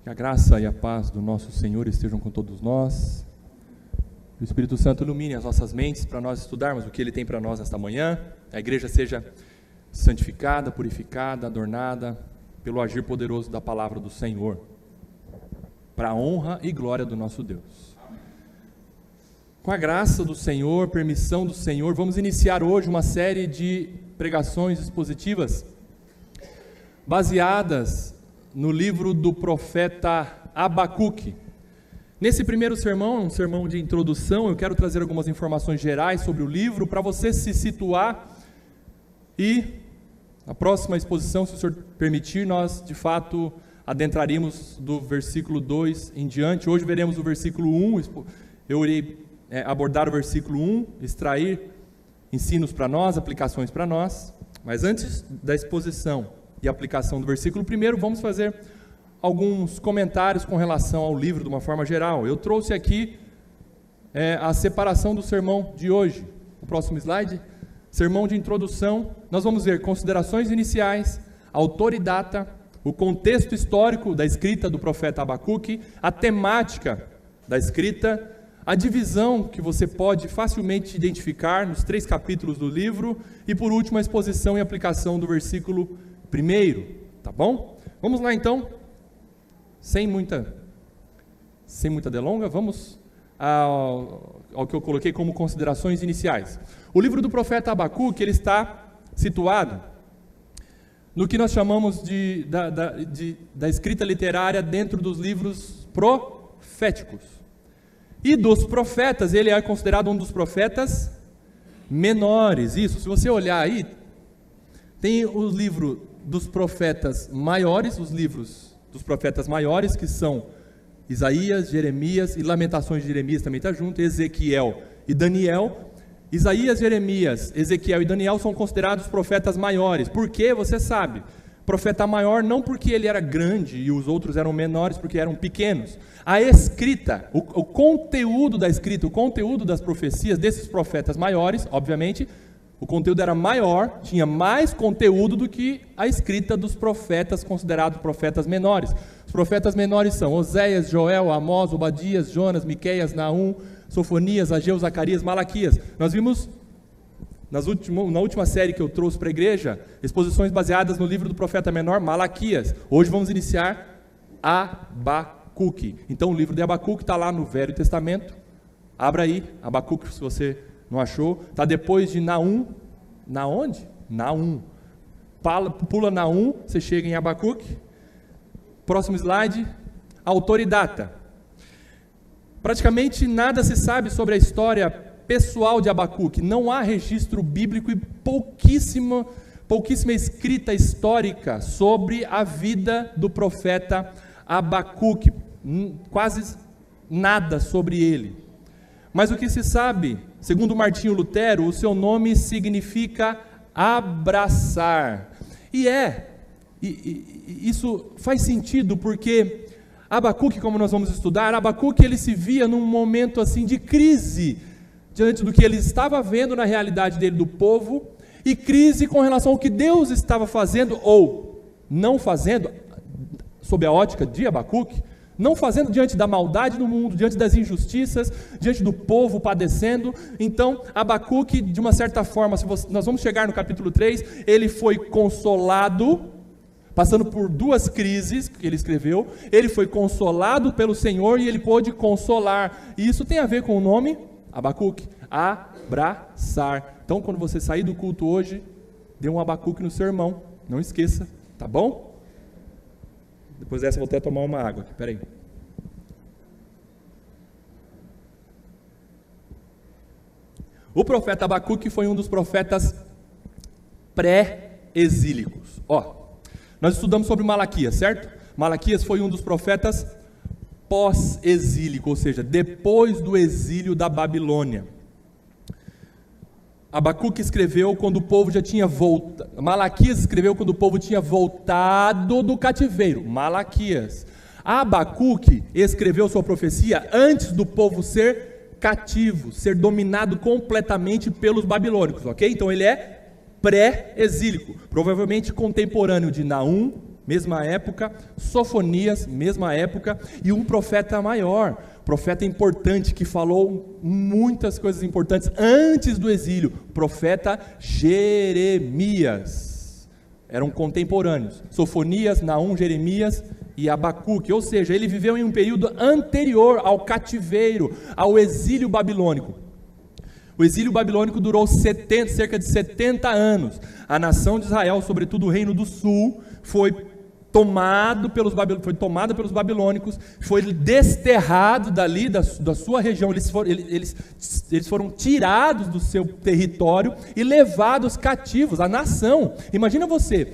Que a graça e a paz do nosso Senhor estejam com todos nós. Que o Espírito Santo ilumine as nossas mentes para nós estudarmos o que Ele tem para nós nesta manhã. A igreja seja santificada, purificada, adornada pelo agir poderoso da palavra do Senhor, para a honra e glória do nosso Deus. Com a graça do Senhor, permissão do Senhor, vamos iniciar hoje uma série de pregações expositivas baseadas no livro do profeta Abacuque. Nesse primeiro sermão, um sermão de introdução, eu quero trazer algumas informações gerais sobre o livro para você se situar, e na próxima exposição, se o Senhor permitir, nós de fato adentraremos do versículo 2 em diante. Hoje veremos o versículo 1, eu irei abordar o versículo 1, extrair ensinos para nós, aplicações para nós, mas antes da exposição e aplicação do versículo 1, vamos fazer alguns comentários com relação ao livro de uma forma geral. Eu trouxe aqui a separação do sermão de hoje. O próximo slide, sermão de introdução. Nós vamos ver considerações iniciais, autor e data, o contexto histórico da escrita do profeta Abacuque, a temática da escrita, a divisão que você pode facilmente identificar nos 3 capítulos do livro, e por último a exposição e aplicação do versículo 1, tá bom? Vamos lá então, sem muita delonga, vamos ao que eu coloquei como considerações iniciais. O livro do profeta Abacuque, ele está situado no que nós chamamos da escrita literária dentro dos livros proféticos. E dos profetas, ele é considerado um dos profetas menores. Isso, se você olhar aí, tem o livro dos profetas maiores, os livros dos profetas maiores, que são Isaías, Jeremias, e Lamentações de Jeremias também está junto, Ezequiel e Daniel. Isaías, Jeremias, Ezequiel e Daniel são considerados profetas maiores. Por quê? Você sabe. Profeta maior não porque ele era grande e os outros eram menores porque eram pequenos. A escrita, o conteúdo da escrita, o conteúdo das profecias desses profetas maiores, obviamente, o conteúdo era maior, tinha mais conteúdo do que a escrita dos profetas considerados profetas menores. Os profetas menores são Oséias, Joel, Amós, Obadias, Jonas, Miqueias, Naum, Sofonias, Ageu, Zacarias, Malaquias. Nós vimos na última série que eu trouxe para a igreja, exposições baseadas no livro do profeta menor, Malaquias. Hoje vamos iniciar Abacuque. Então o livro de Abacuque está lá no Velho Testamento. Abra aí, Abacuque, se você não achou. Está depois de Naum. Na onde? Naum. Pula Naum, você chega em Abacuque. Próximo slide. Autor e data. Praticamente nada se sabe sobre a história pessoal de Abacuque. Não há registro bíblico e pouquíssima escrita histórica sobre a vida do profeta Abacuque. Quase nada sobre ele. Mas o que se sabe, segundo Martinho Lutero, o seu nome significa abraçar. E isso faz sentido porque Abacuque, como nós vamos estudar, Abacuque ele se via num momento assim de crise, diante do que ele estava vendo na realidade dele do povo, e crise com relação ao que Deus estava fazendo ou não fazendo, sob a ótica de Abacuque, não fazendo diante da maldade no mundo, diante das injustiças, diante do povo padecendo. Então, Abacuque, de uma certa forma, nós vamos chegar no capítulo 3, ele foi consolado, passando por 2 crises que ele escreveu, ele foi consolado pelo Senhor e ele pôde consolar. E isso tem a ver com o nome Abacuque, abraçar. Então, quando você sair do culto hoje, dê um Abacuque no seu irmão, não esqueça, tá bom? Depois dessa eu vou até tomar uma água aqui, peraí. O profeta Abacuque foi um dos profetas pré-exílicos. Nós estudamos sobre Malaquias, certo? Malaquias foi um dos profetas pós-exílico, ou seja, depois do exílio da Babilônia. Abacuque escreveu quando o povo já tinha voltado. Malaquias escreveu quando o povo tinha voltado do cativeiro. Malaquias. Abacuque escreveu sua profecia antes do povo ser cativo, ser dominado completamente pelos babilônicos, ok? Então ele é pré-exílico, provavelmente contemporâneo de Naum, mesma época, Sofonias, mesma época, e um profeta maior, profeta importante, que falou muitas coisas importantes antes do exílio, profeta Jeremias. Eram contemporâneos, Sofonias, Naum, Jeremias e Abacuque, ou seja, ele viveu em um período anterior ao cativeiro, ao exílio babilônico. O exílio babilônico durou cerca de 70 anos. A nação de Israel, sobretudo o reino do sul, foi tomada pelos babilônicos, foi desterrado dali, da sua região, eles foram tirados do seu território e levados cativos, a nação. Imagina você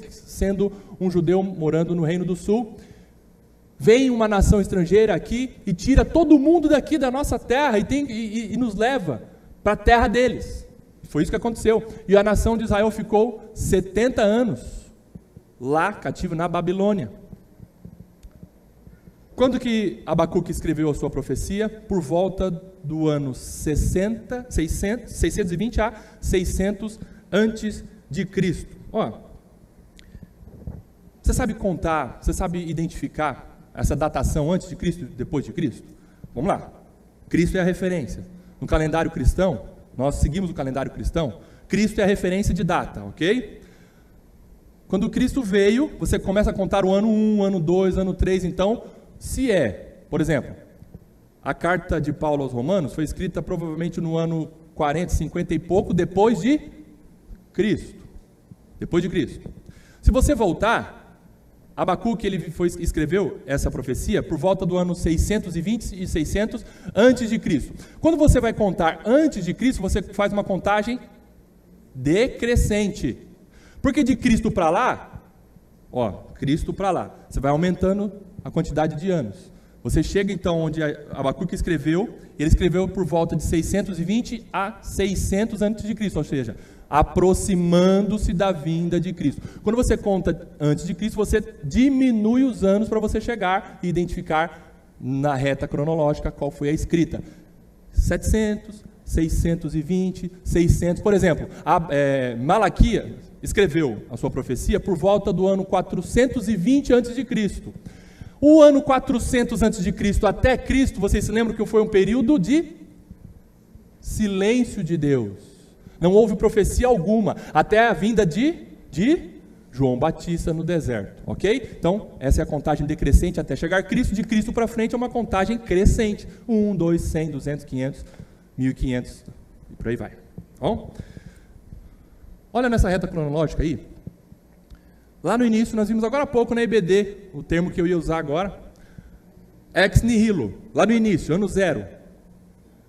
sendo um judeu morando no reino do sul, vem uma nação estrangeira aqui e tira todo mundo daqui da nossa terra e nos leva para a terra deles. Foi isso que aconteceu. E a nação de Israel ficou 70 anos lá, cativo na Babilônia. Quando que Abacuque escreveu a sua profecia? Por volta do ano 620 a 600 antes de Cristo. Você sabe contar, você sabe identificar essa datação antes de Cristo e depois de Cristo? Vamos lá. Cristo é a referência. No calendário cristão, nós seguimos o calendário cristão, Cristo é a referência de data, ok? Quando Cristo veio, você começa a contar o ano 1, ano 2, ano 3, então, se é, por exemplo, a carta de Paulo aos Romanos foi escrita provavelmente no ano 40, 50 e pouco, depois de Cristo. Depois de Cristo. Se você voltar, Abacuque escreveu essa profecia por volta do ano 620 e 600 antes de Cristo. Quando você vai contar antes de Cristo, você faz uma contagem decrescente. Porque de Cristo para lá, Cristo para lá, você vai aumentando a quantidade de anos. Você chega então onde Abacuque escreveu, ele escreveu por volta de 620 a 600 antes de Cristo, ou seja, aproximando-se da vinda de Cristo. Quando você conta antes de Cristo, você diminui os anos para você chegar e identificar na reta cronológica qual foi a escrita. 700, 620, 600, por exemplo, Malaquias escreveu a sua profecia por volta do ano 420 a.C. O ano 400 a.C. até Cristo, vocês se lembram que foi um período de silêncio de Deus. Não houve profecia alguma, até a vinda de João Batista no deserto, ok? Então, essa é a contagem decrescente até chegar Cristo. De Cristo para frente é uma contagem crescente. 1, 2, 100, 200, 500, 1500 e por aí vai. Bom? Olha nessa reta cronológica aí. Lá no início, nós vimos agora há pouco na EBD, o termo que eu ia usar agora, ex nihilo, lá no início, ano zero,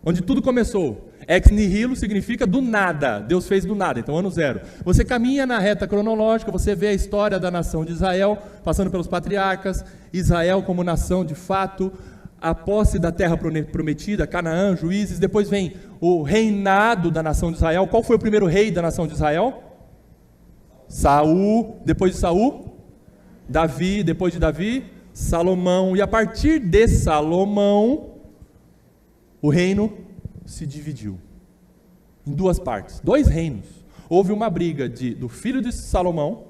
onde tudo começou. Ex nihilo significa do nada, Deus fez do nada, então ano zero. Você caminha na reta cronológica, você vê a história da nação de Israel, passando pelos patriarcas, Israel como nação de fato, a posse da terra prometida, Canaã, Juízes, depois vem o reinado da nação de Israel. Qual foi o primeiro rei da nação de Israel? Saul, depois de Saul, Davi, depois de Davi, Salomão, e a partir de Salomão, o reino se dividiu em duas partes, dois reinos. Houve uma briga do filho de Salomão,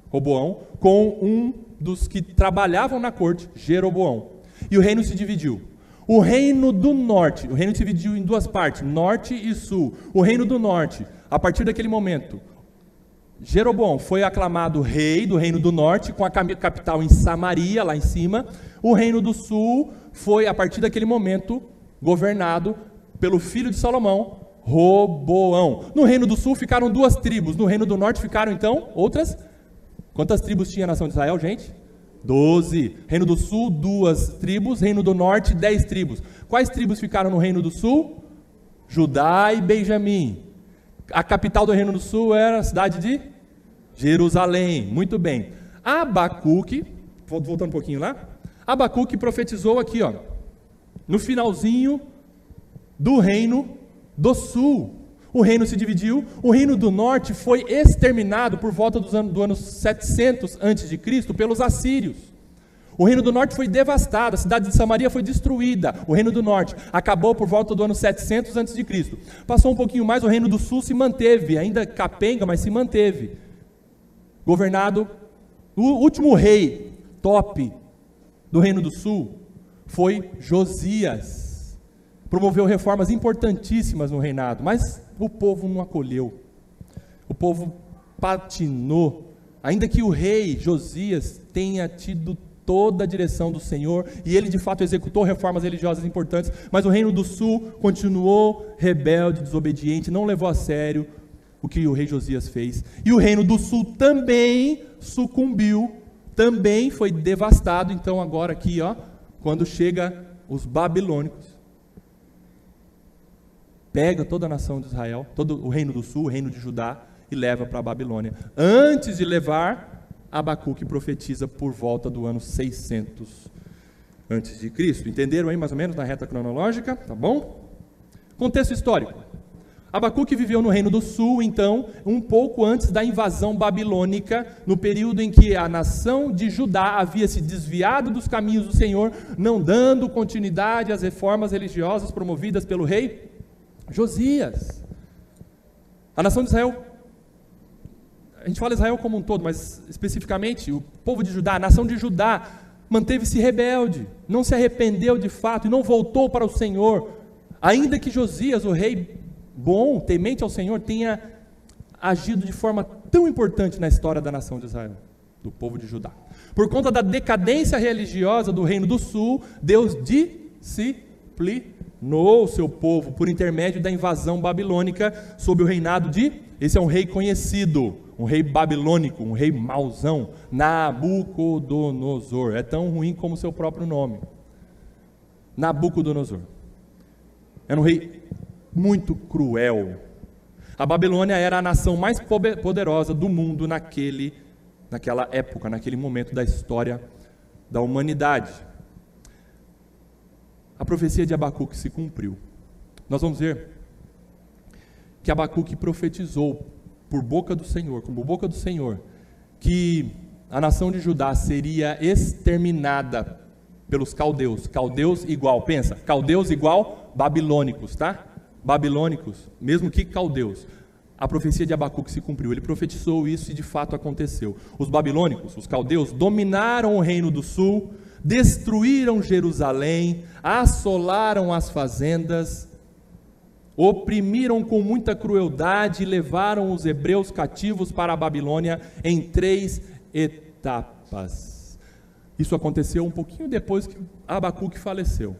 Roboão, com um dos que trabalhavam na corte, Jeroboão. E o reino se dividiu. O reino do norte, o reino se dividiu em duas partes, norte e sul. O reino do norte, a partir daquele momento, Jeroboão foi aclamado rei do reino do norte, com a capital em Samaria, lá em cima. O reino do sul foi, a partir daquele momento, governado pelo filho de Salomão, Roboão. No reino do sul ficaram duas tribos, no reino do norte ficaram então outras. Quantas tribos tinha a nação de Israel, gente? 12. Reino do sul, 2 tribos. Reino do norte, 10 tribos. Quais tribos ficaram no reino do sul? Judá e Benjamim. A capital do reino do sul era a cidade de Jerusalém. Muito bem. Abacuque, voltando um pouquinho lá, Abacuque profetizou aqui, no finalzinho do reino do sul. O reino se dividiu, o reino do norte foi exterminado por volta do ano 700 a.C. pelos assírios. O reino do norte foi devastado, a cidade de Samaria foi destruída. O reino do norte acabou por volta do ano 700 a.C. Passou um pouquinho mais, o reino do sul se manteve, ainda capenga, mas se manteve. Governado O último rei top do Reino do Sul foi Josias. Promoveu reformas importantíssimas no reinado, mas o povo não acolheu. O povo patinou. Ainda que o rei Josias tenha tido toda a direção do Senhor, e ele de fato executou reformas religiosas importantes, mas o Reino do Sul continuou rebelde, desobediente, não levou a sério o que o rei Josias fez. E o Reino do Sul também sucumbiu, também foi devastado. Então agora aqui, quando chega os babilônicos, pega toda a nação de Israel, todo o Reino do Sul, o Reino de Judá, e leva para a Babilônia. Antes de levar, Abacuque profetiza por volta do ano 600 antes de Cristo. Entenderam aí mais ou menos na reta cronológica? Tá bom? Contexto histórico. Abacuque viveu no Reino do Sul, então, um pouco antes da invasão babilônica, no período em que a nação de Judá havia se desviado dos caminhos do Senhor, não dando continuidade às reformas religiosas promovidas pelo rei Josias. A nação de Israel, a gente fala Israel como um todo, mas especificamente o povo de Judá, a nação de Judá, manteve-se rebelde, não se arrependeu de fato e não voltou para o Senhor, ainda que Josias, o rei bom, temente ao Senhor, tenha agido de forma tão importante na história da nação de Israel, do povo de Judá. Por conta da decadência religiosa do Reino do Sul, Deus disciplinou o seu povo por intermédio da invasão babilônica sob o reinado esse é um rei conhecido, um rei babilônico, um rei mauzão, Nabucodonosor. É tão ruim como o seu próprio nome. Nabucodonosor. Era um rei muito cruel. A Babilônia era a nação mais poderosa do mundo naquela época, naquele momento da história da humanidade. A profecia de Abacuque se cumpriu. Nós vamos ver que Abacuque profetizou por boca do Senhor, como boca do Senhor, que a nação de Judá seria exterminada pelos caldeus. Caldeus igual, pensa, caldeus igual babilônicos, tá? Babilônicos, mesmo que caldeus. A profecia de Abacuque se cumpriu, ele profetizou isso e de fato aconteceu. Os babilônicos, os caldeus, dominaram o Reino do Sul, destruíram Jerusalém, assolaram as fazendas, oprimiram com muita crueldade e levaram os hebreus cativos para a Babilônia em 3 etapas. Isso aconteceu um pouquinho depois que Abacuque faleceu.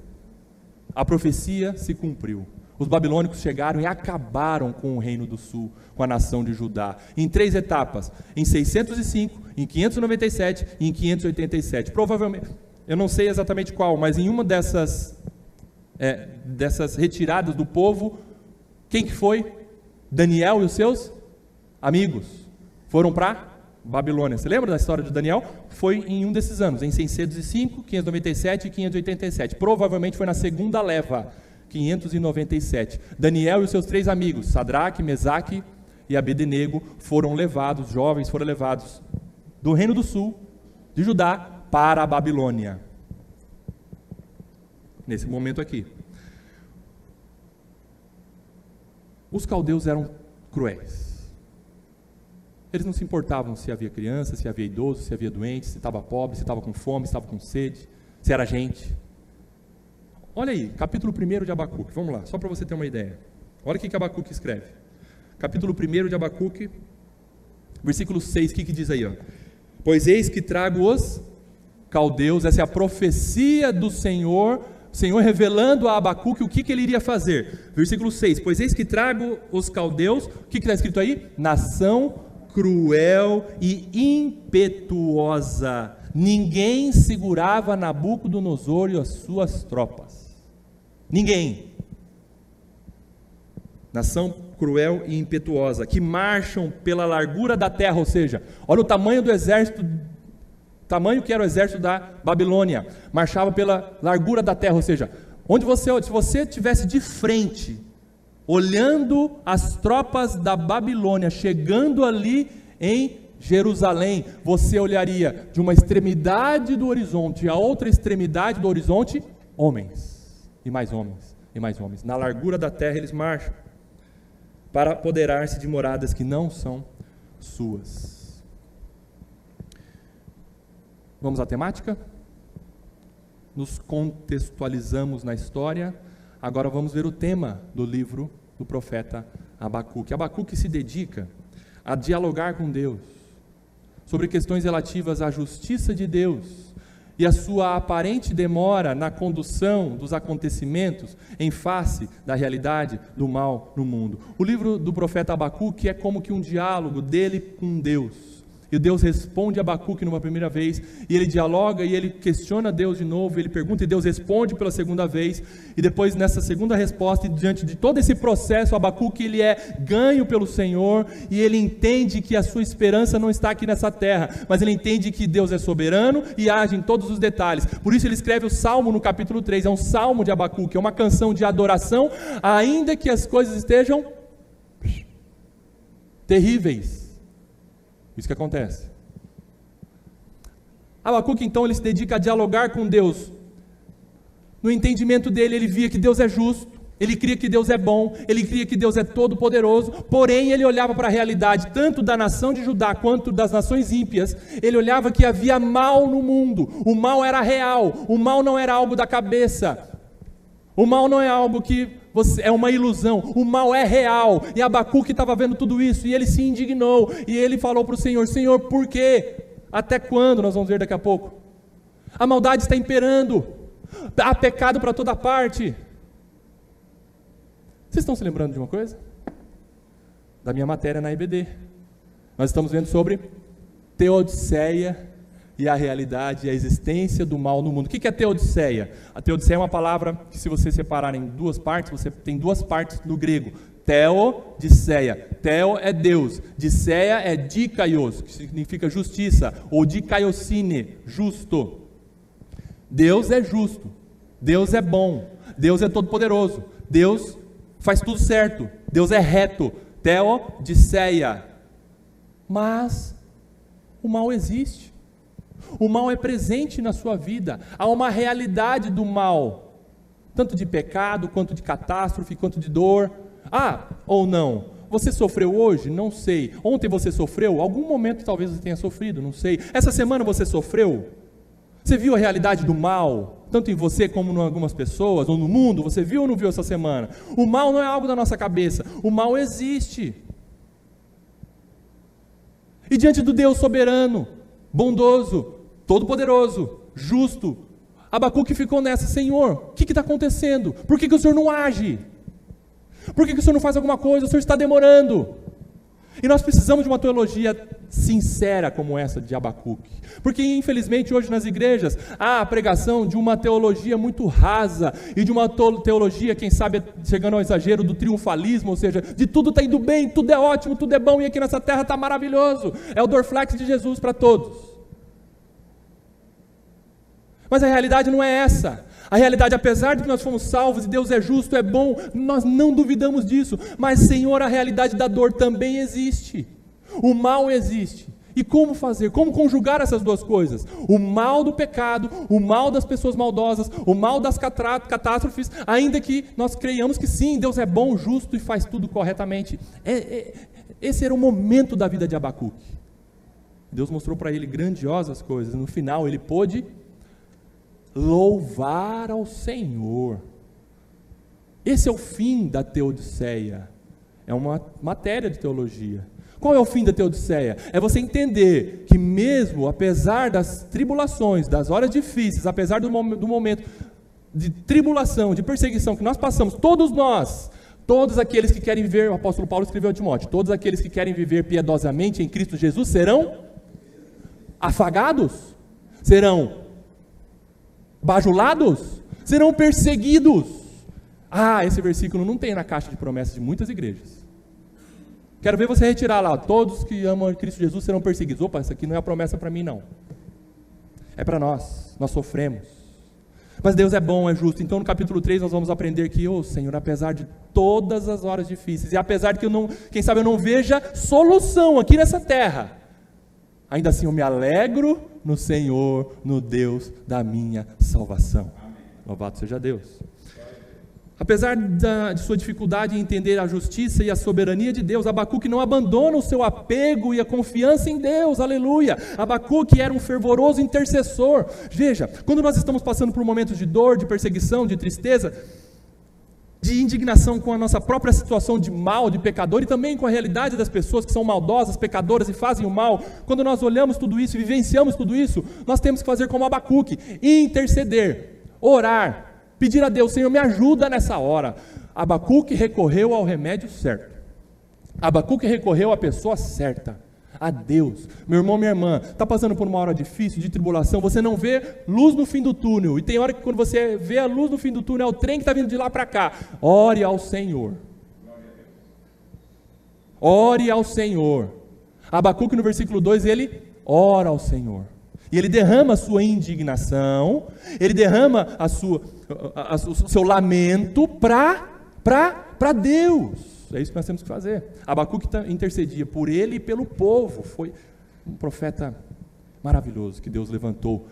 A profecia se cumpriu. Os babilônicos chegaram e acabaram com o Reino do Sul, com a nação de Judá, em 3 etapas, em 605, em 597 e em 587. Provavelmente, eu não sei exatamente qual, mas em uma dessas retiradas do povo, quem que foi? Daniel e os seus amigos foram para Babilônia. Você lembra da história de Daniel? Foi em um desses anos, em 605, 597 e 587. Provavelmente foi na segunda leva, 597. Daniel e os seus 3 amigos, Sadraque, Mesaque e Abednego, foram levados, jovens foram levados do Reino do Sul, de Judá, para a Babilônia. Nesse momento aqui. Os caldeus eram cruéis. Eles não se importavam se havia criança, se havia idoso, se havia doente, se estava pobre, se estava com fome, se estava com sede, se era gente. Olha aí, capítulo 1 de Abacuque, vamos lá, só para você ter uma ideia. Olha o que Abacuque escreve. Capítulo 1 de Abacuque, versículo 6, o que diz aí? Pois eis que trago os caldeus, essa é a profecia do Senhor revelando a Abacuque o que ele iria fazer. Versículo 6, pois eis que trago os caldeus, o que está escrito aí? Nação cruel e impetuosa. Ninguém segurava Nabucodonosor e as suas tropas. Ninguém. Nação cruel e impetuosa, que marcham pela largura da terra, ou seja, olha o tamanho do exército, tamanho que era o exército da Babilônia, marchava pela largura da terra, ou seja, se você estivesse de frente, olhando as tropas da Babilônia, chegando ali em Jerusalém, você olharia de uma extremidade do horizonte à outra extremidade do horizonte, homens, e mais homens, e mais homens, na largura da terra eles marcham, para apoderar-se de moradas que não são suas. Vamos à temática? Nos contextualizamos na história. Agora vamos ver o tema do livro do profeta Abacuque. Abacuque se dedica a dialogar com Deus sobre questões relativas à justiça de Deus e a sua aparente demora na condução dos acontecimentos em face da realidade do mal no mundo. O livro do profeta Abacuque é como que um diálogo dele com Deus. E Deus responde a Abacuque numa primeira vez, e ele dialoga e ele questiona Deus de novo, ele pergunta e Deus responde pela segunda vez, e depois nessa segunda resposta, e diante de todo esse processo, Abacuque ele é ganho pelo Senhor, e ele entende que a sua esperança não está aqui nessa terra, mas ele entende que Deus é soberano e age em todos os detalhes. Por isso ele escreve o Salmo no capítulo 3, é um salmo de Abacuque, é uma canção de adoração, ainda que as coisas estejam terríveis. Isso que acontece. Abacuque então ele se dedica a dialogar com Deus. No entendimento dele, ele via que Deus é justo, ele cria que Deus é bom, ele cria que Deus é todo poderoso, porém ele olhava para a realidade tanto da nação de Judá quanto das nações ímpias. Ele olhava que havia mal no mundo, o mal era real, o mal não era algo da cabeça, o mal não é algo que é uma ilusão, o mal é real. E Abacuque estava vendo tudo isso, e ele se indignou, e ele falou para o Senhor: Senhor, por quê? Até quando? Nós vamos ver daqui a pouco. A maldade está imperando, há pecado para toda parte. Vocês estão se lembrando de uma coisa? Da minha matéria na IBD. Nós estamos vendo sobre Teodiceia e a realidade e a existência do mal no mundo. O que é Teodiceia? A Teodiceia é uma palavra que, se você separar em duas partes, você tem duas partes no grego. Teodiceia. Teo é Deus. Diceia é dikaios, que significa justiça, ou dikaiosine, justo. Deus é justo. Deus é bom. Deus é todo poderoso. Deus faz tudo certo. Deus é reto. Teodiceia. Mas o mal existe. O mal é presente na sua vida, há uma realidade do mal, tanto de pecado, quanto de catástrofe, quanto de dor. Ou não, você sofreu hoje? Não sei. Ontem você sofreu? Algum momento talvez você tenha sofrido, não sei. Essa semana você sofreu? Você viu a realidade do mal, tanto em você como em algumas pessoas, ou no mundo? Você viu ou não viu essa semana? O mal não é algo da nossa cabeça, o mal existe. E diante do Deus soberano, bondoso, todo-poderoso, justo, Abacuque ficou nessa: Senhor, o que está acontecendo? Por que o Senhor não age? Por que o Senhor não faz alguma coisa? O Senhor está demorando. E nós precisamos de uma teologia sincera como essa de Abacuque, porque infelizmente hoje nas igrejas há a pregação de uma teologia muito rasa, e de uma teologia, quem sabe chegando ao exagero, do triunfalismo, ou seja, de tudo está indo bem, tudo é ótimo, tudo é bom, e aqui nessa terra está maravilhoso, é o Dorflex de Jesus para todos. Mas a realidade não é essa. A realidade, apesar de que nós fomos salvos e Deus é justo, é bom, nós não duvidamos disso, mas, Senhor, a realidade da dor também existe, o mal existe. E como fazer? Como conjugar essas duas coisas? O mal do pecado, o mal das pessoas maldosas, o mal das catástrofes, ainda que nós creiamos que sim, Deus é bom, justo e faz tudo corretamente. Esse era o momento da vida de Abacuque. Deus mostrou para ele grandiosas coisas. No final ele pôde louvar ao Senhor. Esse é o fim da Teodiceia. É uma matéria de teologia. Qual é o fim da Teodiceia? É você entender que mesmo apesar das tribulações, das horas difíceis, apesar do momento de tribulação, de perseguição que nós passamos, todos nós, todos aqueles que querem viver, o apóstolo Paulo escreveu a Timóteo, todos aqueles que querem viver piedosamente em Cristo Jesus serão afagados, serão bajulados, serão perseguidos. Esse versículo não tem na caixa de promessas de muitas igrejas. Quero ver você retirar lá: todos que amam a Cristo Jesus serão perseguidos. Opa, isso aqui não é a promessa para mim, não. É para nós sofremos. Mas Deus é bom, é justo. Então no capítulo 3 nós vamos aprender que, Senhor, apesar de todas as horas difíceis, e apesar de que quem sabe eu não veja solução aqui nessa terra, ainda assim eu me alegro no Senhor, no Deus da minha salvação. Amém. Louvado seja Deus. Apesar de sua dificuldade em entender a justiça e a soberania de Deus, Abacuque não abandona o seu apego e a confiança em Deus, aleluia. Abacuque era um fervoroso intercessor. Veja, quando nós estamos passando por momentos de dor, de perseguição, de tristeza, de indignação com a nossa própria situação de mal, de pecador, e também com a realidade das pessoas que são maldosas, pecadoras e fazem o mal, quando nós olhamos tudo isso e vivenciamos tudo isso, nós temos que fazer como Abacuque, interceder, orar, pedir a Deus: Senhor, me ajuda nessa hora. Abacuque recorreu ao remédio certo. Abacuque recorreu à pessoa certa, a Deus. Meu irmão, minha irmã, está passando por uma hora difícil, de tribulação, você não vê luz no fim do túnel, e tem hora que quando você vê a luz no fim do túnel, é o trem que está vindo de lá para cá. Ore ao Senhor. Ore ao Senhor. Abacuque no versículo 2, ele ora ao Senhor. E ele derrama a sua indignação, ele derrama o seu lamento para Deus. É isso que nós temos que fazer. Abacuque intercedia por ele e pelo povo. Foi um profeta maravilhoso que Deus levantou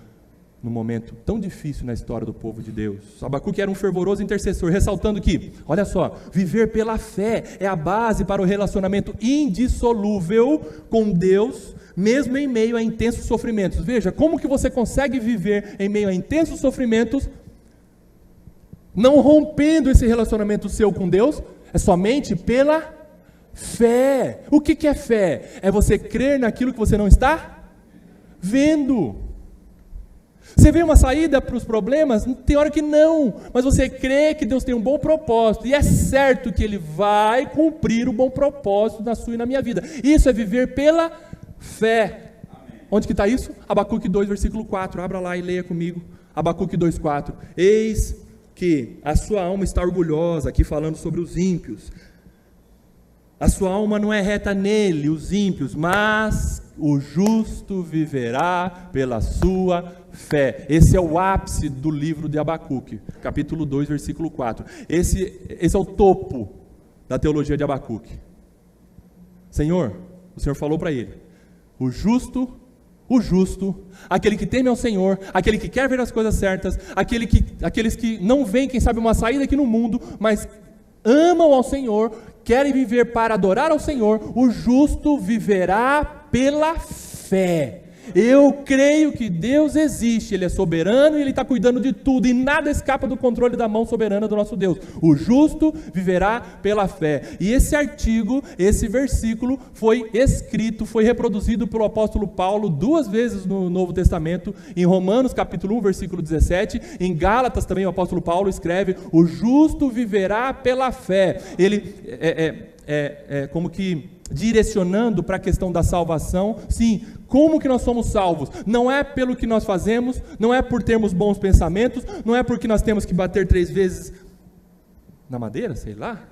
num momento tão difícil na história do povo de Deus. Abacuque era um fervoroso intercessor, ressaltando que, olha só, viver pela fé é a base para o relacionamento indissolúvel com Deus, mesmo em meio a intensos sofrimentos. Veja, como que você consegue viver em meio a intensos sofrimentos, não rompendo esse relacionamento seu com Deus? É somente pela fé. O que é fé? É você crer naquilo que você não está vendo. Você vê uma saída para os problemas? Tem hora que não, mas você crê que Deus tem um bom propósito, e é certo que Ele vai cumprir o bom propósito na sua e na minha vida. Isso é viver pela fé. Amém. Onde que está isso? Abacuque 2, versículo 4, abra lá e leia comigo. Abacuque 2, 4. Eis que a sua alma está orgulhosa, aqui falando sobre os ímpios. A sua alma não é reta nele, os ímpios, mas o justo viverá pela sua fé. Esse é o ápice do livro de Abacuque, capítulo 2, versículo 4. Esse é o topo da teologia de Abacuque. Senhor, o Senhor falou para ele: o justo, aquele que teme ao Senhor, aquele que quer ver as coisas certas, aqueles que não veem, quem sabe, uma saída aqui no mundo, mas amam ao Senhor, querem viver para adorar ao Senhor, o justo viverá pela fé. Eu creio que Deus existe, Ele é soberano e Ele está cuidando de tudo, e nada escapa do controle da mão soberana do nosso Deus. O justo viverá pela fé. E esse artigo, esse versículo foi escrito, foi reproduzido pelo apóstolo Paulo 2 vezes no Novo Testamento, em Romanos capítulo 1, versículo 17, em Gálatas também o apóstolo Paulo escreve: o justo viverá pela fé. Ele como que direcionando para a questão da salvação. Sim, como que nós somos salvos? Não é pelo que nós fazemos, não é por termos bons pensamentos, não é porque nós temos que bater 3 vezes na madeira, sei lá,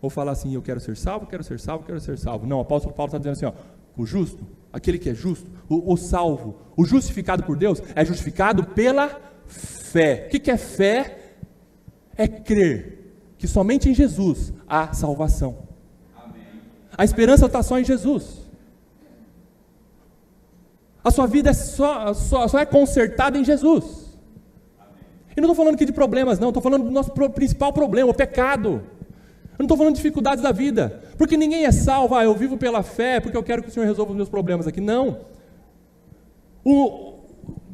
ou falar assim: eu quero ser salvo, quero ser salvo, quero ser salvo. Não, o apóstolo Paulo está dizendo assim, o justo, aquele que é justo, o salvo, o justificado por Deus, é justificado pela fé. O que é fé? É crer que somente em Jesus há salvação. A esperança está só em Jesus. A sua vida só é consertada em Jesus. E não estou falando aqui de problemas, não. Estou falando do nosso principal problema, o pecado. Eu não estou falando de dificuldades da vida. Porque ninguém é salvo: eu vivo pela fé porque eu quero que o Senhor resolva os meus problemas aqui. Não.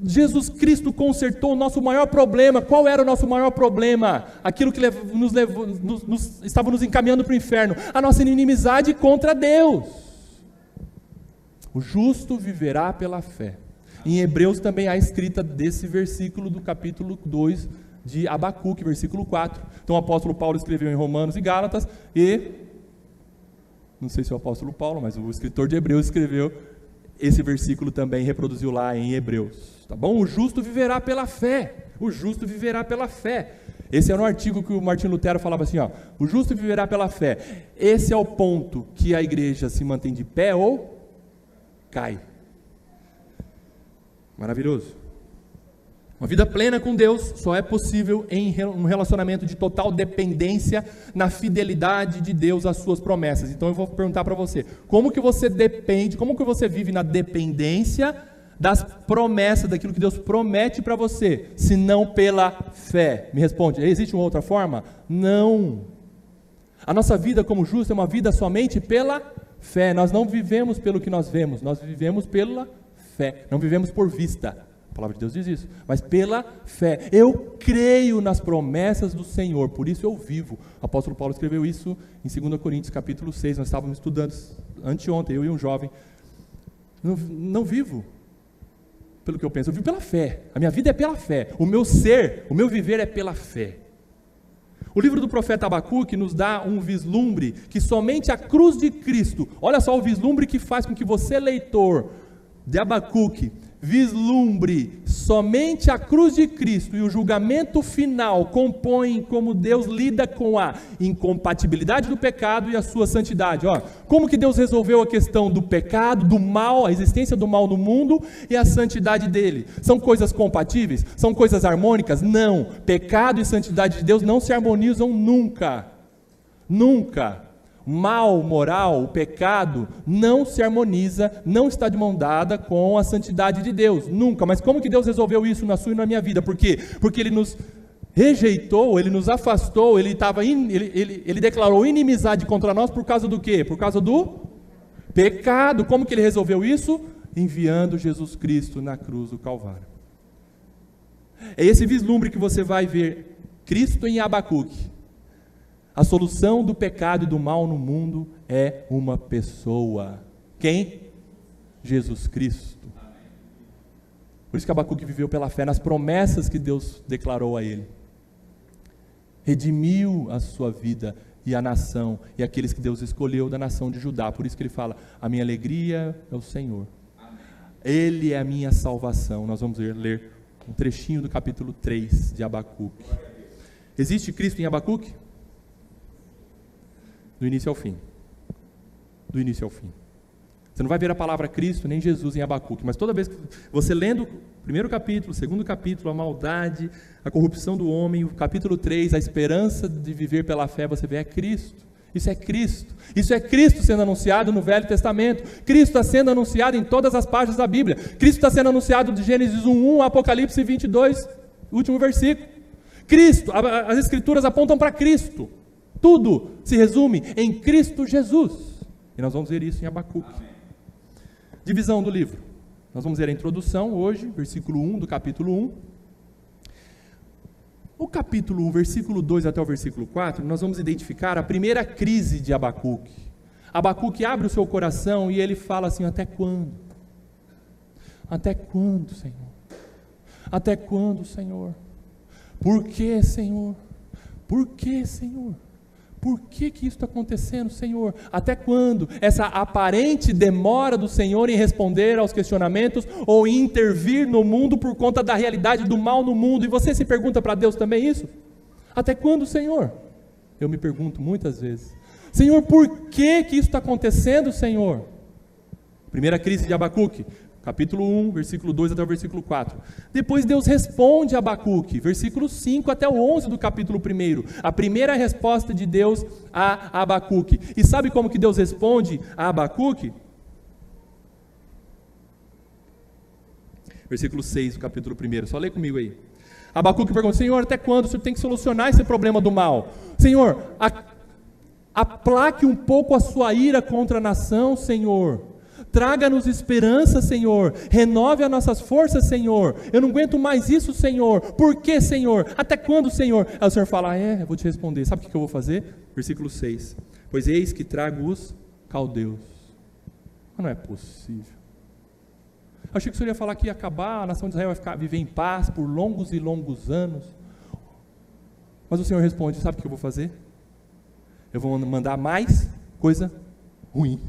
Jesus Cristo consertou o nosso maior problema. Qual era o nosso maior problema? Aquilo que estava nos encaminhando para o inferno: a nossa inimizade contra Deus. O justo viverá pela fé. Em Hebreus também há escrita desse versículo do capítulo 2 de Abacuque, versículo 4. Então o apóstolo Paulo escreveu em Romanos e Gálatas, e não sei se é o apóstolo Paulo, mas o escritor de Hebreus escreveu esse versículo também, reproduziu lá em Hebreus. Tá bom? O justo viverá pela fé. O justo viverá pela fé. Esse era um artigo que o Martinho Lutero falava assim, o justo viverá pela fé. Esse é o ponto que a igreja se mantém de pé ou cai. Maravilhoso. Uma vida plena com Deus só é possível em um relacionamento de total dependência na fidelidade de Deus às suas promessas. Então eu vou perguntar para você: como que você depende, como que você vive na dependência das promessas, daquilo que Deus promete para você, senão pela fé? Me responde, existe uma outra forma? Não. A nossa vida como justo é uma vida somente pela fé. Nós não vivemos pelo que nós vemos, nós vivemos pela fé. Não vivemos por vista. A palavra de Deus diz isso, mas pela fé. Eu creio nas promessas do Senhor, por isso eu vivo. O apóstolo Paulo escreveu isso em 2 Coríntios capítulo 6, nós estávamos estudando anteontem, eu e um jovem. Não vivo pelo que eu penso, eu vivo pela fé. A minha vida é pela fé, o meu ser, o meu viver é pela fé. O livro do profeta Abacuque nos dá um vislumbre que somente a cruz de Cristo, olha só o vislumbre que faz com que você, leitor de Abacuque, vislumbre somente a cruz de Cristo e o julgamento final compõem como Deus lida com a incompatibilidade do pecado e a sua santidade. Como que Deus resolveu a questão do pecado, do mal, a existência do mal no mundo e a santidade dele? São coisas compatíveis? São coisas harmônicas? Não. Pecado e santidade de Deus não se harmonizam nunca. Nunca. Mal moral, o pecado, não se harmoniza, não está de mão dada com a santidade de Deus, nunca. Mas como que Deus resolveu isso na sua e na minha vida? Por quê? Porque Ele nos rejeitou, Ele nos afastou, Ele declarou inimizade contra nós por causa do quê? Por causa do pecado. Como que Ele resolveu isso? Enviando Jesus Cristo na cruz do Calvário. É esse vislumbre que você vai ver Cristo em Abacuque. A solução do pecado e do mal no mundo é uma pessoa. Quem? Jesus Cristo. Por isso que Abacuque viveu pela fé nas promessas que Deus declarou a ele. Redimiu a sua vida e a nação, e aqueles que Deus escolheu da nação de Judá. Por isso que ele fala, a minha alegria é o Senhor. Ele é a minha salvação. Nós vamos ler um trechinho do capítulo 3 de Abacuque. Existe Cristo em Abacuque? Do início ao fim. Do início ao fim. Você não vai ver a palavra Cristo nem Jesus em Abacuque, mas toda vez que você lendo o primeiro capítulo, o segundo capítulo, a maldade, a corrupção do homem, o capítulo 3, a esperança de viver pela fé, você vê é Cristo. Isso é Cristo. Isso é Cristo sendo anunciado no Velho Testamento. Cristo está sendo anunciado em todas as páginas da Bíblia. Cristo está sendo anunciado de Gênesis 1:1 a Apocalipse 22, último versículo. Cristo, as Escrituras apontam para Cristo. Tudo se resume em Cristo Jesus. E nós vamos ver isso em Abacuque. Divisão do livro. Nós vamos ver a introdução hoje, versículo 1 do capítulo 1. O capítulo 1, versículo 2 até o versículo 4, nós vamos identificar a primeira crise de Abacuque. Abacuque abre o seu coração e ele fala assim, até quando? Até quando, Senhor? Até quando, Senhor? Por que, Senhor? Por que, Senhor? Por que isso está acontecendo, Senhor? Até quando? Essa aparente demora do Senhor em responder aos questionamentos ou em intervir no mundo por conta da realidade do mal no mundo. E você se pergunta para Deus também isso? Até quando, Senhor? Eu me pergunto muitas vezes. Senhor, por que isso está acontecendo, Senhor? Primeira crise de Abacuque. Capítulo 1, versículo 2 até o versículo 4. Depois Deus responde a Abacuque, versículo 5 até o 11 do capítulo 1. A primeira resposta de Deus a Abacuque. E sabe como que Deus responde a Abacuque? Versículo 6 do capítulo 1. Só lê comigo aí. Abacuque pergunta, Senhor, até quando o Senhor tem que solucionar esse problema do mal? Senhor, aplaque um pouco a sua ira contra a nação, Senhor. Traga-nos esperança, Senhor. Renove as nossas forças, Senhor. Eu não aguento mais isso, Senhor. Por que, Senhor? Até quando, Senhor? Aí o Senhor fala, eu vou te responder. Sabe o que eu vou fazer? Versículo 6. Pois eis que trago os caldeus. Mas não é possível. Eu achei que o Senhor ia falar que ia acabar, a nação de Israel vai viver em paz por longos e longos anos. Mas o Senhor responde, sabe o que eu vou fazer? Eu vou mandar mais coisa ruim.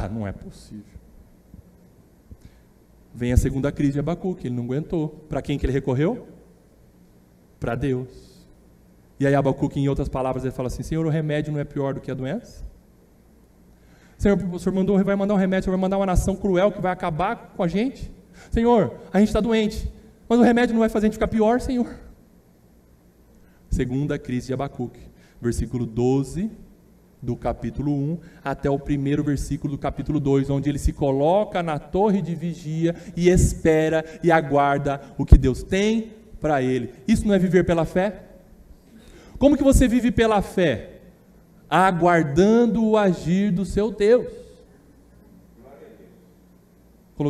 Não é possível. Vem a segunda crise de Abacuque, ele não aguentou. Para quem que ele recorreu? Para Deus. E aí Abacuque, em outras palavras, ele fala assim, Senhor, o remédio não é pior do que a doença? Senhor, o Senhor vai mandar um remédio, o Senhor vai mandar uma nação cruel que vai acabar com a gente? Senhor, a gente está doente, mas o remédio não vai fazer a gente ficar pior, Senhor? Segunda crise de Abacuque, versículo 12 do capítulo 1 até o primeiro versículo do capítulo 2, onde ele se coloca na torre de vigia e espera e aguarda o que Deus tem para ele. Isso não é viver pela fé? Como que você vive pela fé? Aguardando o agir do seu Deus.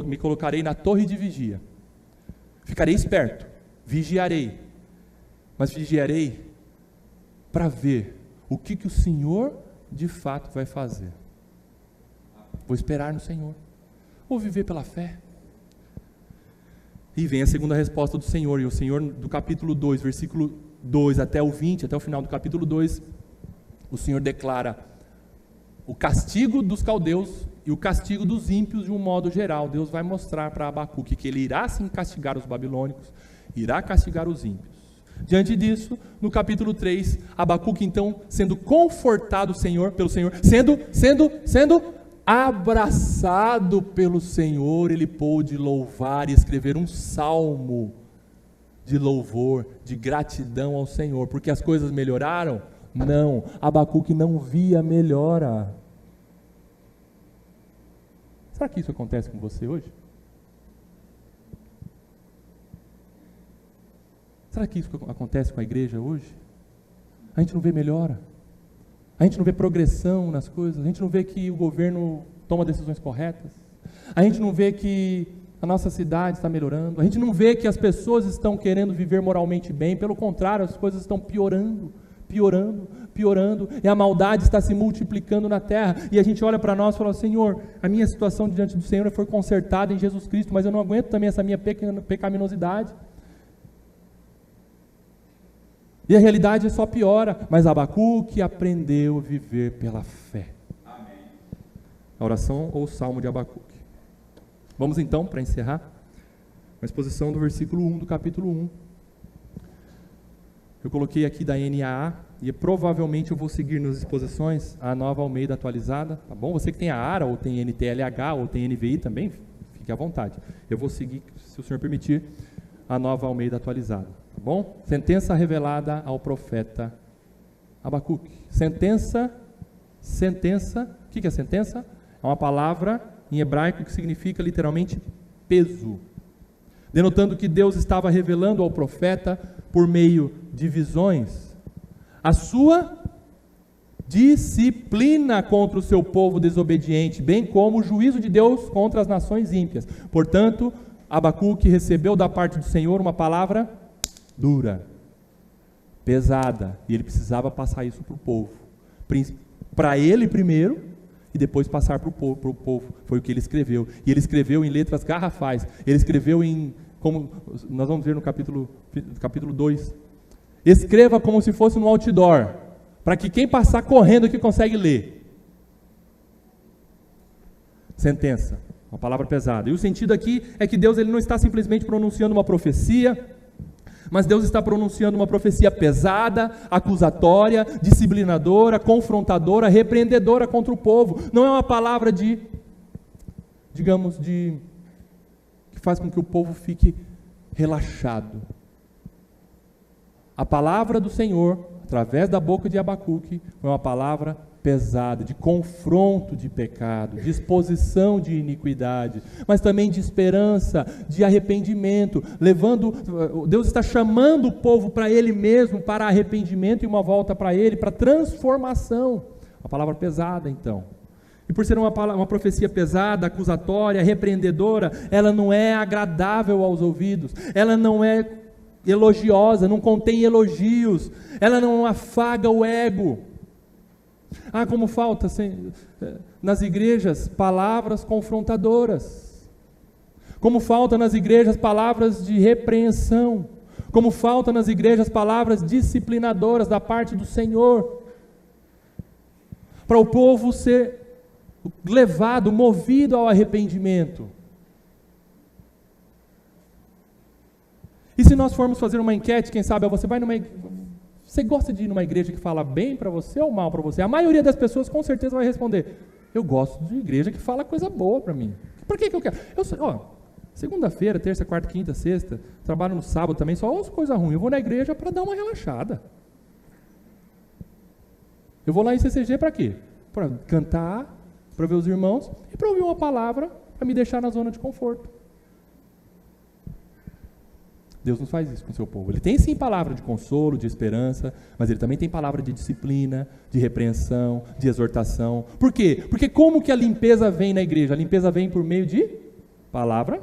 Me colocarei na torre de vigia. Ficarei esperto, vigiarei. Mas vigiarei para ver o que o Senhor de fato vai fazer. Vou esperar no Senhor. Vou viver pela fé. E vem a segunda resposta do Senhor. E o Senhor, do capítulo 2, versículo 2 até o 20, até o final do capítulo 2, o Senhor declara o castigo dos caldeus e o castigo dos ímpios de um modo geral. Deus vai mostrar para Abacuque que ele irá sim castigar os babilônicos, irá castigar os ímpios. Diante disso, no capítulo 3, Abacuque então, sendo confortado pelo Senhor, sendo abraçado pelo Senhor, ele pôde louvar e escrever um salmo de louvor, de gratidão ao Senhor, porque as coisas melhoraram? Não, Abacuque não via melhora. Será que isso acontece com você hoje? Será que isso acontece com a igreja hoje? A gente não vê melhora, a gente não vê progressão nas coisas, a gente não vê que o governo toma decisões corretas, a gente não vê que a nossa cidade está melhorando, a gente não vê que as pessoas estão querendo viver moralmente bem, pelo contrário, as coisas estão piorando, e a maldade está se multiplicando na terra, e a gente olha para nós e fala: Senhor, a minha situação diante do Senhor foi consertada em Jesus Cristo, mas eu não aguento também essa minha pecaminosidade. E a realidade só piora, mas Abacuque aprendeu a viver pela fé. Amém. A oração ou o salmo de Abacuque. Vamos então, para encerrar, a exposição do versículo 1 do capítulo 1. Eu coloquei aqui da NAA, e provavelmente eu vou seguir nas exposições a Nova Almeida atualizada, tá bom? Você que tem a ARA, ou tem NTLH, ou tem NVI também, fique à vontade. Eu vou seguir, se o senhor permitir, a Nova Almeida atualizada, tá bom? Sentença revelada ao profeta Abacuque. Sentença, o que é sentença? É uma palavra em hebraico que significa literalmente peso, denotando que Deus estava revelando ao profeta, por meio de visões, a sua disciplina contra o seu povo desobediente, bem como o juízo de Deus contra as nações ímpias. Portanto, Abacuque recebeu da parte do Senhor uma palavra dura, pesada, e ele precisava passar isso para o povo, para ele primeiro, e depois passar para o povo. Foi o que ele escreveu, e ele escreveu em letras garrafais, ele escreveu como nós vamos ver no capítulo 2, escreva como se fosse no outdoor, para que quem passar correndo aqui consegue ler. Sentença, uma palavra pesada. E o sentido aqui é que Deus ele não está simplesmente pronunciando uma profecia, mas Deus está pronunciando uma profecia pesada, acusatória, disciplinadora, confrontadora, repreendedora contra o povo. Não é uma palavra que faz com que o povo fique relaxado. A palavra do Senhor, através da boca de Abacuque, foi uma palavra pesada, de confronto de pecado, de exposição de iniquidade, mas também de esperança, de arrependimento, Deus está chamando o povo para Ele mesmo, para arrependimento e uma volta para Ele, para transformação. Uma palavra pesada, então. E por ser uma profecia pesada, acusatória, repreendedora, ela não é agradável aos ouvidos, ela não é elogiosa, não contém elogios, ela não afaga o ego. Como falta nas igrejas palavras confrontadoras, como falta nas igrejas palavras de repreensão, como falta nas igrejas palavras disciplinadoras da parte do Senhor, para o povo ser levado, movido ao arrependimento. E se nós formos fazer uma enquete, quem sabe você gosta de ir numa igreja que fala bem para você ou mal para você? A maioria das pessoas com certeza vai responder: eu gosto de igreja que fala coisa boa para mim. Por que eu quero? Segunda-feira, terça, quarta, quinta, sexta, trabalho no sábado também, só ouço coisa ruim. Eu vou na igreja para dar uma relaxada. Eu vou lá em CCG para quê? Para cantar, para ver os irmãos e para ouvir uma palavra para me deixar na zona de conforto. Deus não faz isso com o seu povo. Ele tem sim palavra de consolo, de esperança, mas ele também tem palavra de disciplina, de repreensão, de exortação. Por quê? Porque como que a limpeza vem na igreja? A limpeza vem por meio de palavra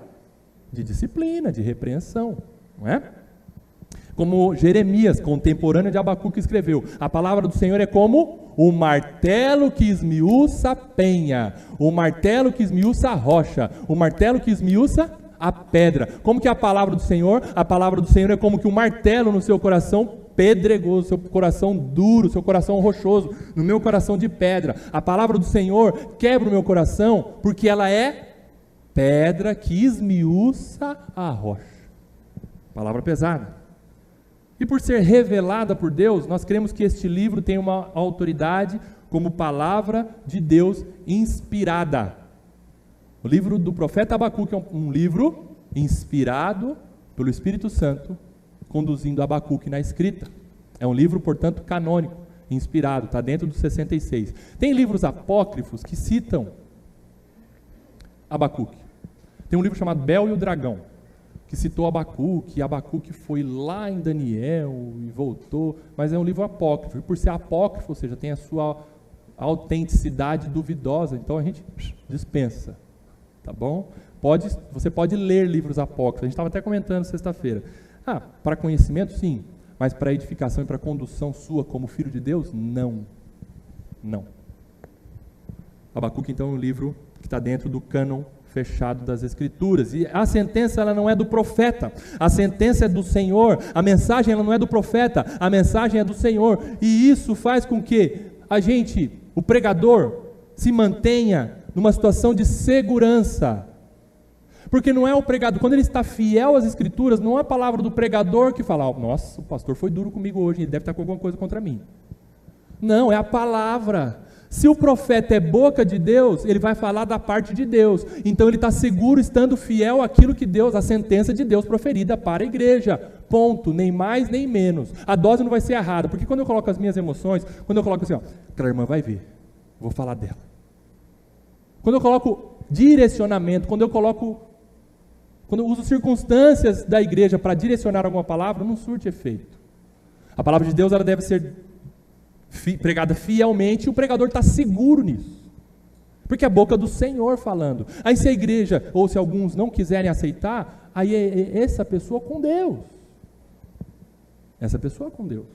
de disciplina, de repreensão, não é? Como Jeremias, contemporâneo de Abacuque, escreveu: a palavra do Senhor é como o martelo que esmiuça a penha, o martelo que esmiuça a rocha, o martelo que esmiuça a pedra. Como que é a palavra do Senhor? A palavra do Senhor é como que um martelo no seu coração pedregoso, seu coração duro, seu coração rochoso, no meu coração de pedra. A palavra do Senhor quebra o meu coração, porque ela é pedra que esmiuça a rocha. Palavra pesada. E por ser revelada por Deus, nós cremos que este livro tem uma autoridade como palavra de Deus inspirada. O livro do profeta Abacuque é um livro inspirado pelo Espírito Santo, conduzindo Abacuque na escrita. É um livro, portanto, canônico, inspirado, está dentro dos 66. Tem livros apócrifos que citam Abacuque. Tem um livro chamado Bel e o Dragão, que citou Abacuque, e Abacuque foi lá em Daniel e voltou, mas é um livro apócrifo, e por ser apócrifo, ou seja, tem a sua autenticidade duvidosa, então a gente dispensa. Tá bom? Você pode ler livros apócrifos. A gente estava até comentando sexta-feira. Para conhecimento, sim. Mas para edificação e para condução sua como filho de Deus, não. Não. Abacuque, então, é um livro que está dentro do cânon fechado das Escrituras. E a sentença, ela não é do profeta. A sentença é do Senhor. A mensagem, ela não é do profeta. A mensagem é do Senhor. E isso faz com que o pregador, se mantenha numa situação de segurança, porque não é o pregador, quando ele está fiel às Escrituras, não é a palavra do pregador que fala: nossa, o pastor foi duro comigo hoje, ele deve estar com alguma coisa contra mim. Não, é a palavra. Se o profeta é boca de Deus, ele vai falar da parte de Deus, então ele está seguro estando fiel àquilo que Deus, a sentença de Deus proferida para a igreja, ponto, nem mais nem menos. A dose não vai ser errada, porque quando eu coloco as minhas emoções, quando eu coloco assim, aquela irmã vai ver, vou falar dela. Quando eu coloco direcionamento, quando eu uso circunstâncias da igreja para direcionar alguma palavra, não surte efeito. A palavra de Deus, ela deve ser pregada fielmente, e o pregador está seguro nisso, porque é a boca do Senhor falando. Aí se a igreja, ou se alguns não quiserem aceitar, aí é essa pessoa com Deus. Essa pessoa com Deus.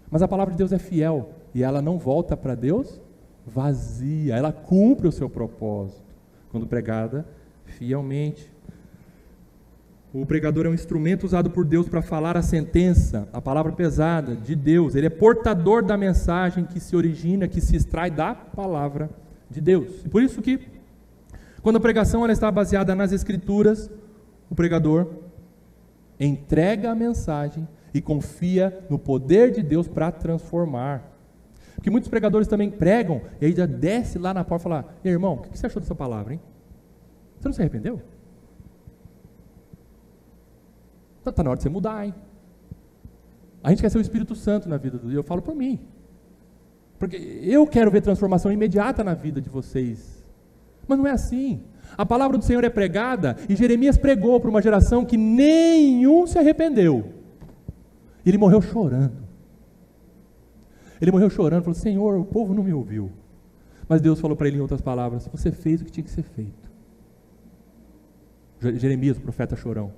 Mas a palavra de Deus é fiel, e ela não volta para Deus vazia, ela cumpre o seu propósito, quando pregada fielmente. O pregador é um instrumento usado por Deus para falar a sentença, a palavra pesada de Deus. Ele é portador da mensagem que se origina, que se extrai da palavra de Deus. E por isso que, quando a pregação ela está baseada nas Escrituras, o pregador entrega a mensagem e confia no poder de Deus para transformar. Porque muitos pregadores também pregam, e aí já desce lá na porta e fala: irmão, o que você achou dessa palavra, hein? Você não se arrependeu? Está na hora de você mudar, hein? A gente quer ser o Espírito Santo na vida do Deus. Eu falo por mim. Porque eu quero ver transformação imediata na vida de vocês. Mas não é assim. A palavra do Senhor é pregada, e Jeremias pregou para uma geração que nenhum se arrependeu. Ele morreu chorando. Ele morreu chorando, falou: Senhor, o povo não me ouviu. Mas Deus falou para ele em outras palavras: você fez o que tinha que ser feito. Jeremias, o profeta chorão.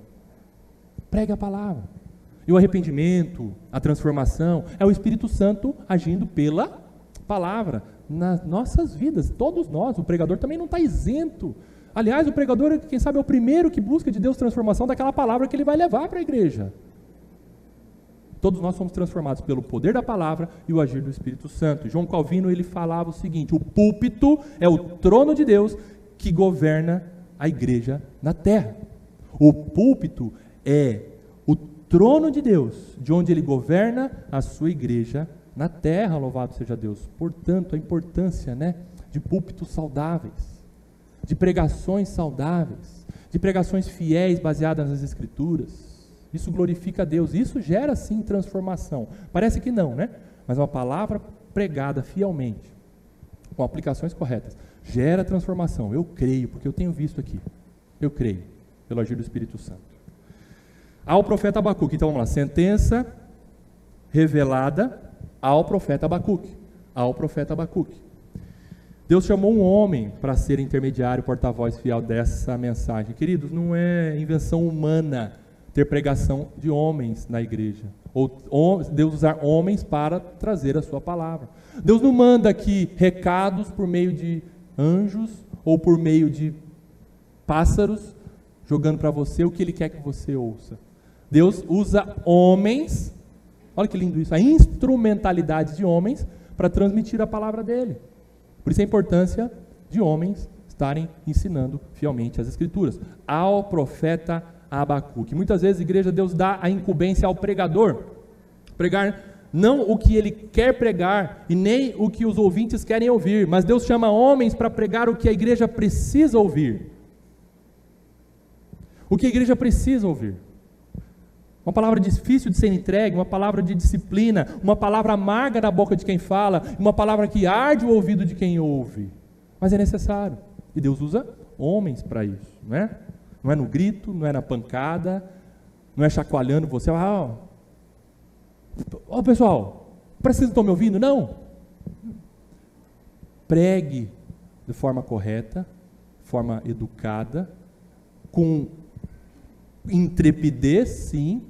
Pregue a palavra. E o arrependimento, a transformação, é o Espírito Santo agindo pela palavra nas nossas vidas, todos nós. O pregador também não está isento. Aliás, o pregador, quem sabe, é o primeiro que busca de Deus transformação daquela palavra que ele vai levar para a igreja. Todos nós somos transformados pelo poder da palavra e o agir do Espírito Santo. João Calvino, ele falava o seguinte: o púlpito é o trono de Deus que governa a igreja na terra. O púlpito é o trono de Deus, de onde ele governa a sua igreja na terra, louvado seja Deus. Portanto, a importância, de púlpitos saudáveis, de pregações saudáveis, de pregações fiéis baseadas nas Escrituras. Isso glorifica a Deus, isso gera sim transformação. Parece que não, mas uma palavra pregada fielmente, com aplicações corretas, gera transformação. Eu creio, porque eu tenho visto aqui. Eu creio, pelo agir do Espírito Santo. Ao profeta Abacuque. Então vamos lá, sentença revelada ao profeta Abacuque. Ao profeta Abacuque. Deus chamou um homem para ser intermediário, porta-voz fiel dessa mensagem. Queridos, não é invenção humana ter pregação de homens na igreja. Ou Deus usar homens para trazer a sua palavra. Deus não manda aqui recados por meio de anjos ou por meio de pássaros jogando para você o que Ele quer que você ouça. Deus usa homens, olha que lindo isso, a instrumentalidade de homens para transmitir a palavra dEle. Por isso a importância de homens estarem ensinando fielmente as Escrituras. Ao profeta Abacuque. Muitas vezes, igreja, Deus dá a incumbência ao pregador. Pregar não o que ele quer pregar e nem o que os ouvintes querem ouvir, mas Deus chama homens para pregar o que a igreja precisa ouvir. O que a igreja precisa ouvir. Uma palavra difícil de ser entregue, uma palavra de disciplina, uma palavra amarga na boca de quem fala, uma palavra que arde o ouvido de quem ouve. Mas é necessário. E Deus usa homens para isso, não é? Não é no grito, não é na pancada, não é chacoalhando você. Pessoal, vocês não estão me ouvindo? Não. Pregue de forma correta, forma educada, com intrepidez, sim,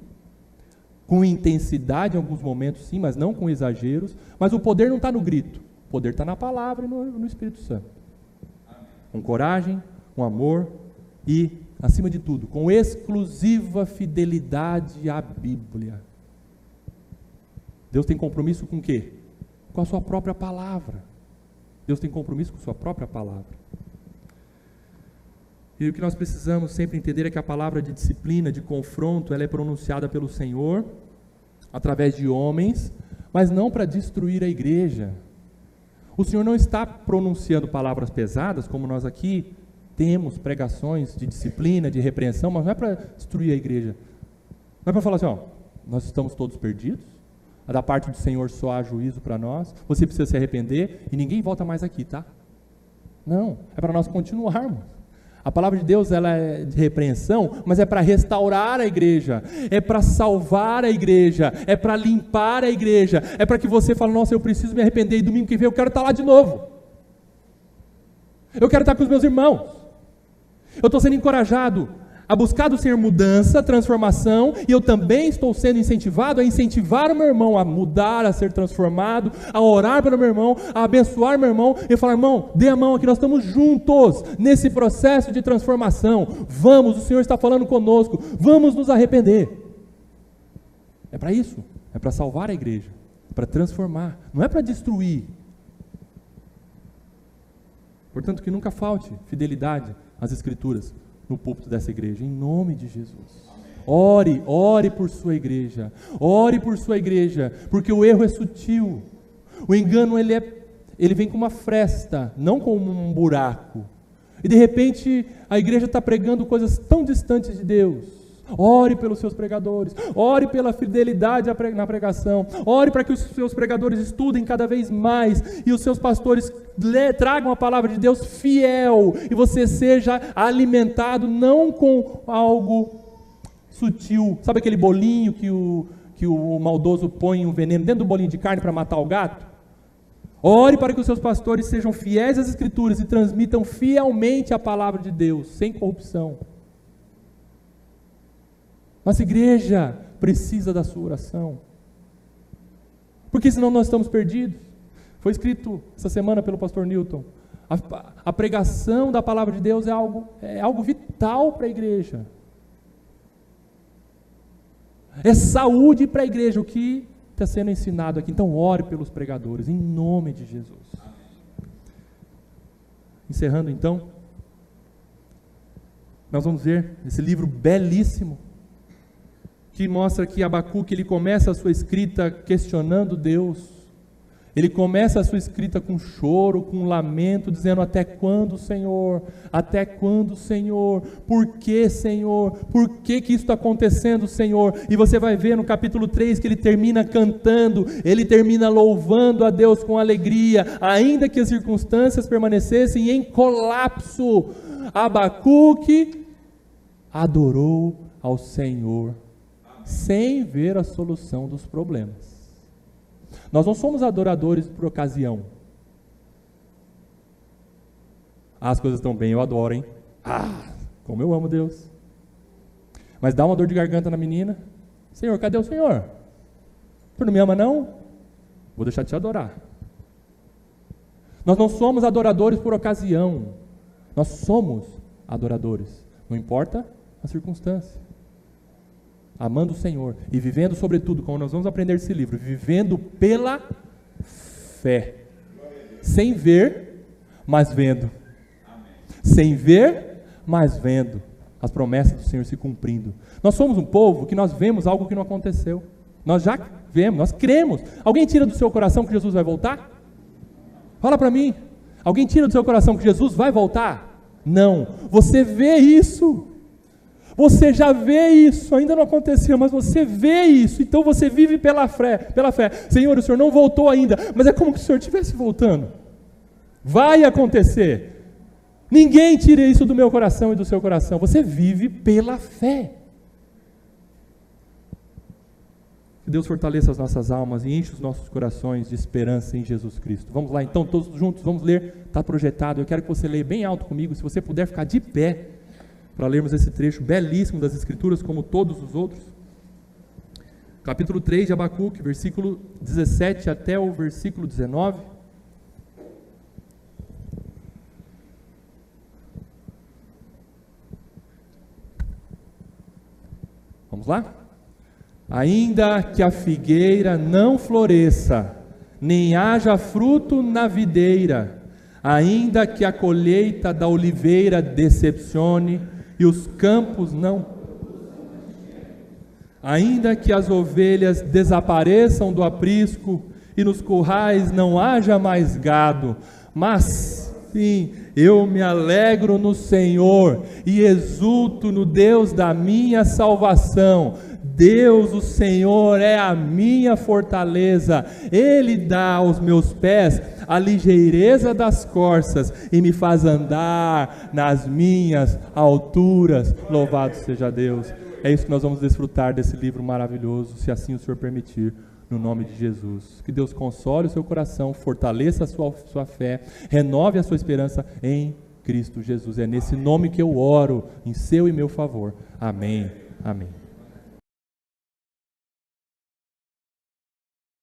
com intensidade em alguns momentos, sim, mas não com exageros. Mas o poder não está no grito, o poder está na palavra e no Espírito Santo. Com coragem, com amor e, acima de tudo, com exclusiva fidelidade à Bíblia. Deus tem compromisso com o quê? Com a sua própria palavra. Deus tem compromisso com a sua própria palavra. E o que nós precisamos sempre entender é que a palavra de disciplina, de confronto, ela é pronunciada pelo Senhor, através de homens, mas não para destruir a igreja. O Senhor não está pronunciando palavras pesadas, como nós aqui temos pregações de disciplina, de repreensão, mas não é para destruir a igreja. Não é para falar assim, nós estamos todos perdidos, da parte do Senhor só há juízo para nós, você precisa se arrepender e ninguém volta mais aqui, tá? Não, é para nós continuarmos. A palavra de Deus, ela é de repreensão, mas é para restaurar a igreja, é para salvar a igreja, é para limpar a igreja, é para que você fale, nossa, eu preciso me arrepender e domingo que vem eu quero estar lá de novo. Eu quero estar com os meus irmãos. Eu estou sendo encorajado a buscar do Senhor mudança, transformação, e eu também estou sendo incentivado a incentivar o meu irmão a mudar, a ser transformado, a orar pelo meu irmão, a abençoar meu irmão, e falar, irmão, dê a mão aqui, nós estamos juntos nesse processo de transformação, vamos, o Senhor está falando conosco, vamos nos arrepender. É para isso, é para salvar a igreja, para transformar, não é para destruir. Portanto, que nunca falte fidelidade às Escrituras no púlpito dessa igreja, em nome de Jesus. Ore por sua igreja, porque o erro é sutil, o engano ele vem com uma fresta, não com um buraco, e de repente a igreja está pregando coisas tão distantes de Deus. Ore pelos seus pregadores, ore pela fidelidade na pregação, ore para que os seus pregadores estudem cada vez mais e os seus pastores tragam a palavra de Deus fiel e você seja alimentado não com algo sutil. Sabe aquele bolinho que o maldoso põe um veneno dentro do bolinho de carne para matar o gato? Ore para que os seus pastores sejam fiéis às Escrituras e transmitam fielmente a palavra de Deus, sem corrupção. Nossa igreja precisa da sua oração, porque senão nós estamos perdidos. Foi escrito essa semana pelo pastor Newton, a pregação da palavra de Deus é algo vital para a igreja, é saúde para a igreja, o que está sendo ensinado aqui. Então ore pelos pregadores, em nome de Jesus. Encerrando então, nós vamos ver esse livro belíssimo, que mostra que Abacuque ele começa a sua escrita questionando Deus, Ele começa a sua escrita com choro, com lamento, dizendo: até quando, Senhor? Até quando, Senhor? Por que, Senhor? Por que isso está acontecendo, Senhor? E você vai ver no capítulo 3 que ele termina cantando, ele termina louvando a Deus com alegria, ainda que as circunstâncias permanecessem em colapso. Abacuque adorou ao Senhor, sem ver a solução dos problemas. Nós não somos adoradores por ocasião. As coisas estão bem, eu adoro, hein? Como eu amo Deus. Mas dá uma dor de garganta na menina. Senhor, cadê o Senhor? O Senhor não me ama, não? Vou deixar de te adorar. Nós não somos adoradores por ocasião. Nós somos adoradores. Não importa a circunstância. Amando o Senhor e vivendo, sobretudo, como nós vamos aprender esse livro, vivendo pela fé, sem ver, mas vendo. Sem ver, mas vendo as promessas do Senhor se cumprindo. Nós somos um povo que nós vemos algo que não aconteceu. Nós já vemos, nós cremos. Alguém tira do seu coração que Jesus vai voltar? Fala para mim. Alguém tira do seu coração que Jesus vai voltar? Não. Você vê isso. Você já vê isso, ainda não aconteceu, mas você vê isso, então você vive pela fé. Senhor, o Senhor não voltou ainda, mas é como se o Senhor estivesse voltando. Vai acontecer. Ninguém tira isso do meu coração e do seu coração. Você vive pela fé. Que Deus fortaleça as nossas almas e enche os nossos corações de esperança em Jesus Cristo. Vamos lá então, todos juntos, vamos ler, está projetado. Eu quero que você leia bem alto comigo, se você puder ficar de pé, para lermos esse trecho belíssimo das Escrituras, como todos os outros. Capítulo 3 de Abacuque, versículo 17 até o versículo 19. Vamos lá? Ainda que a figueira não floresça, nem haja fruto na videira, ainda que a colheita da oliveira decepcione, e os campos não, ainda que as ovelhas desapareçam do aprisco, e nos currais não haja mais gado, mas sim, eu me alegro no Senhor, e exulto no Deus da minha salvação. Deus, o Senhor, é a minha fortaleza, Ele dá aos meus pés a ligeireza das corças e me faz andar nas minhas alturas. Louvado seja Deus. É isso que nós vamos desfrutar desse livro maravilhoso, se assim o Senhor permitir, no nome de Jesus. Que Deus console o seu coração, fortaleça a sua fé, renove a sua esperança em Cristo Jesus. É nesse nome que eu oro, em seu e meu favor. Amém. Amém.